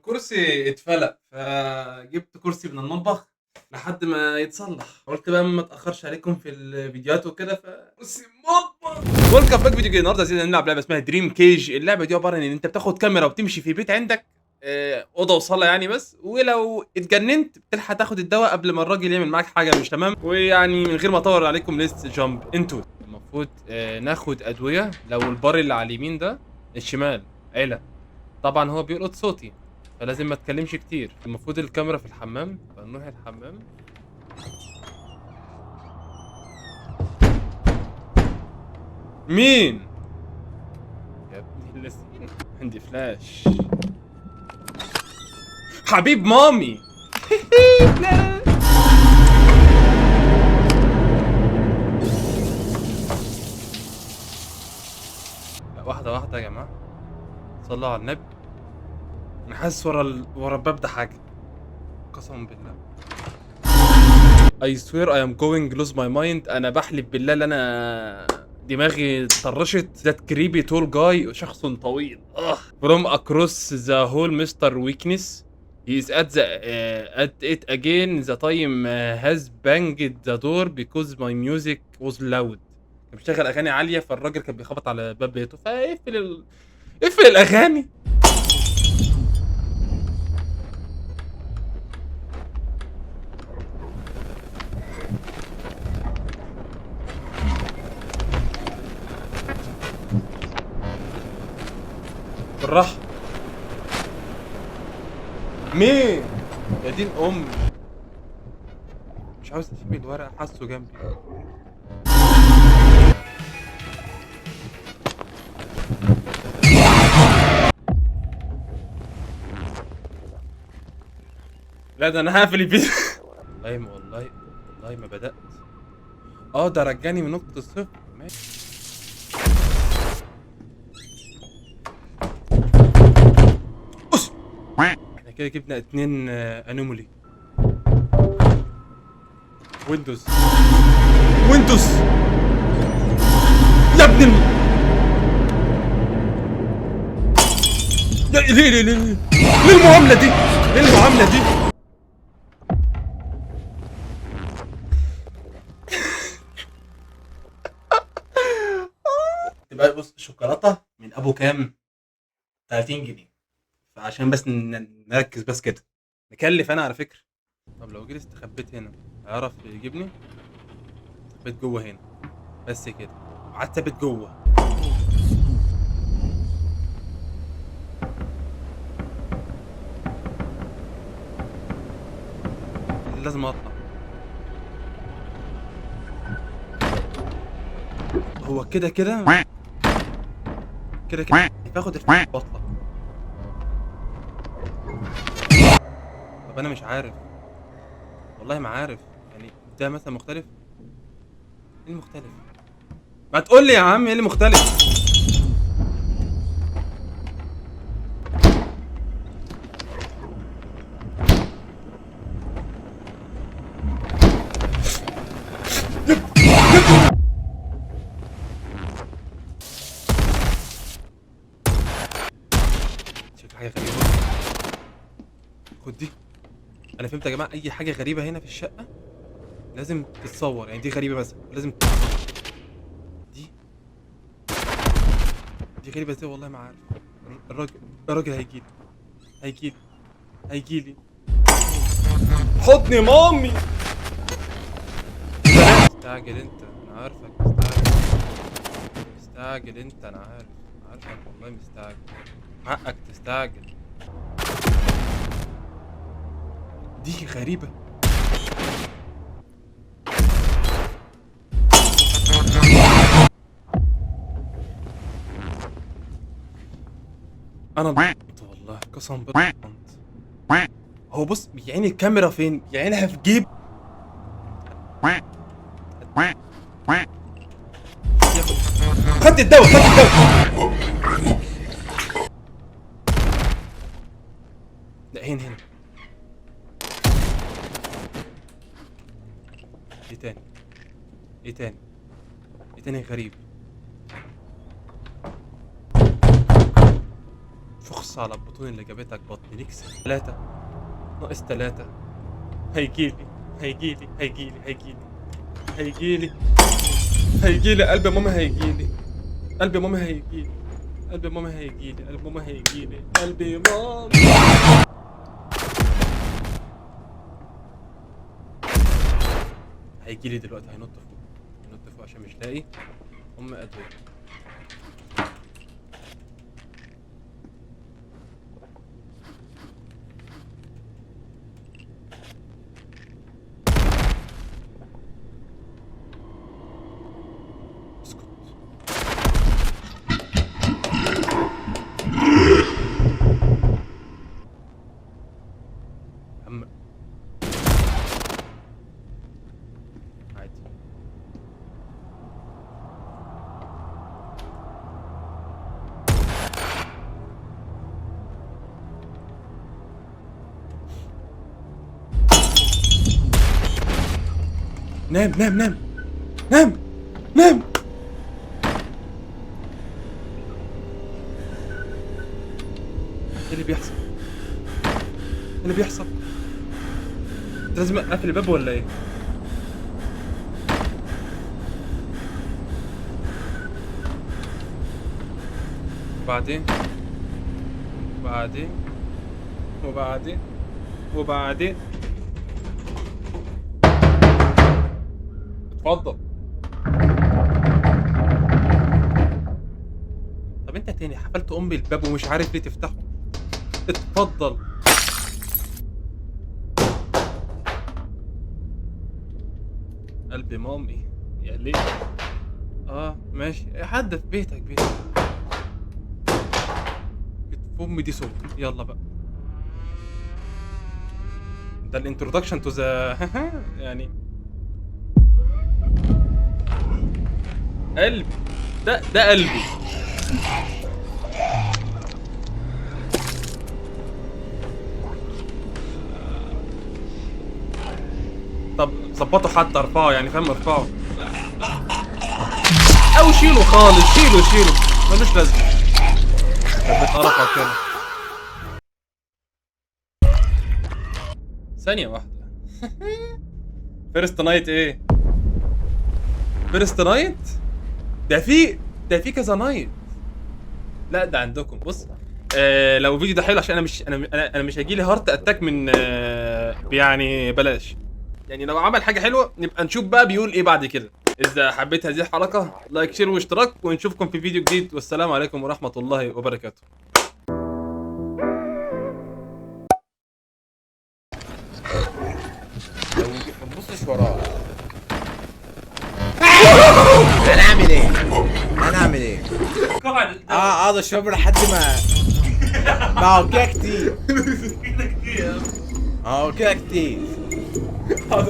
الكرسي اتفلق فجبت كرسي من المطبخ لحد ما يتصلح. قلت بقى ما اتاخرش عليكم في الفيديوهات وكده فكرسي مطبخ. ويلكم باك فيديو جديد. النهارده عايزين نلعب لعبه اسمها دريم كيج. اللعبه دي عباره عن ان انت بتاخد كاميرا وبتمشي في بيت عندك، اوضه وصاله يعني بس، ولو اتجننت بتلحق تاخد الدواء قبل ما الراجل يعمل معاك حاجه مش تمام. ويعني من غير ما اطول عليكم ليست جامب انتو. المفروض ناخد ادويه. لو البار اللي على اليمين ده الشمال عيله، طبعا هو بيلقط صوتي فلازم ما اتكلمش كتير. المفروض الكاميرا في الحمام فنروح الحمام. مين يا ابني اللذين؟ عندي فلاش حبيب مامي. لا. لا، واحدة واحدة يا جماعة، صلوا على النبي. انا حاسس ورا الباب ده حاجة، قسما بالله. I swear I am going lose my mind. انا بحلف بالله ان انا دماغي طرشت. That creepy tall guy، شخص طويل from across the hall Mr. Weakness. He is at it again. The time has banged the door because my music was loud. كان بيشغل اغاني عالية فالراجل كان بيخبط على باب بيته فاقفل اقفل الاغاني. بالراحة. مين يا دين امي؟ مش عاوز تسيب الورق، حاسه جنبي. لا ده انا هقفل الفيديو. والله ما بدأت. ده رجعني من نقطة الصفر. ماشي. بص احنا كده جبنا 2 انومالي. ويندوز يا ابن ليه المعاملة دي؟ تبقى بص، شوكولاتة من ابو كام؟ 30 جنيه. فعشان بس نركز بس كده. مكلف انا على فكرة. طب لو جيت استخبيت هنا هيعرف يجيبني؟ استخبيت جوه هنا بس كده، قعدت ثابت جوه. لازم اطلع. هو كده باخد واطلع. طب انا مش عارف، والله ما عارف يعني ده مثلا مختلف. ايه المختلف؟ ما تقول لي يا عم ايه اللي مختلف؟ شايف حاجه غريبه؟ خد دي. انا فهمت يا جماعه، اي حاجه غريبه هنا في الشقه لازم تتصور. يعني دي غريبه مثلا لازم دي دي غريبه ازاي؟ والله ما عارف. الراجل هيجيلي حضني مامي. مستعجل انت، انا عارفك مستعجل انت، انا عارفك والله مستعجل. حقك تستعجل. دي غريبة. انا ضعت والله قسما بالله. هو بص يعني الكاميرا فين؟ يعني في جيب. خدت الدواء. لا هنا. ايه تاني غريب؟ فخس. بص على البطون اللي جابتك بطن نكسة 3 ناقص 3 هيجيلي قلب ماما هيجيلي قلب ماما هيجيلي قلب ماما هيجيلي قلب ماما هيجيلي قلب ماما هيجيلي دلوقتي. هينط فوق عشان مش لاقي ادويه. اسكت. عادي. نام نام نام نام نام. ايه اللي بيحصل؟ ايه اللي بيحصل؟ لازم اقفل الباب ولا ايه؟ وبعدين اتفضل. طب انت تاني حفلت الباب ومش عارف ليه تفتحه. اتفضل. قلبي مامي يا ليه. ماشي. حد في بيتك كتف امي دي صوت. يلا بقى. ده الانترودكشن تو ذا يعني قلبي ده قلبي. طب ظبطه حتى ارفعه يعني فاهم ارفعه او شيله خالص. شيله ملوش لازمه. بتقرفها كده. ثانية واحدة. فيرست نايت ايه؟ فيرست نايت؟ ده في كذا نايت. لا ده عندكم. بص لو الفيديو ده حلو عشان انا مش هيجيلي هارت اتاك من يعني بلاش. يعني لو عمل حاجة حلوة نبقى نشوف بقى بيقول ايه بعد كده. اذا حبيت هذه الحلقة لايك شير واشتراك ونشوفكم في فيديو جديد والسلام عليكم ورحمة الله وبركاته. ما تبصش وراه. انا اعمل ايه اقعد اشرب لحد ما هو كده كتير. هو كده كتير. هو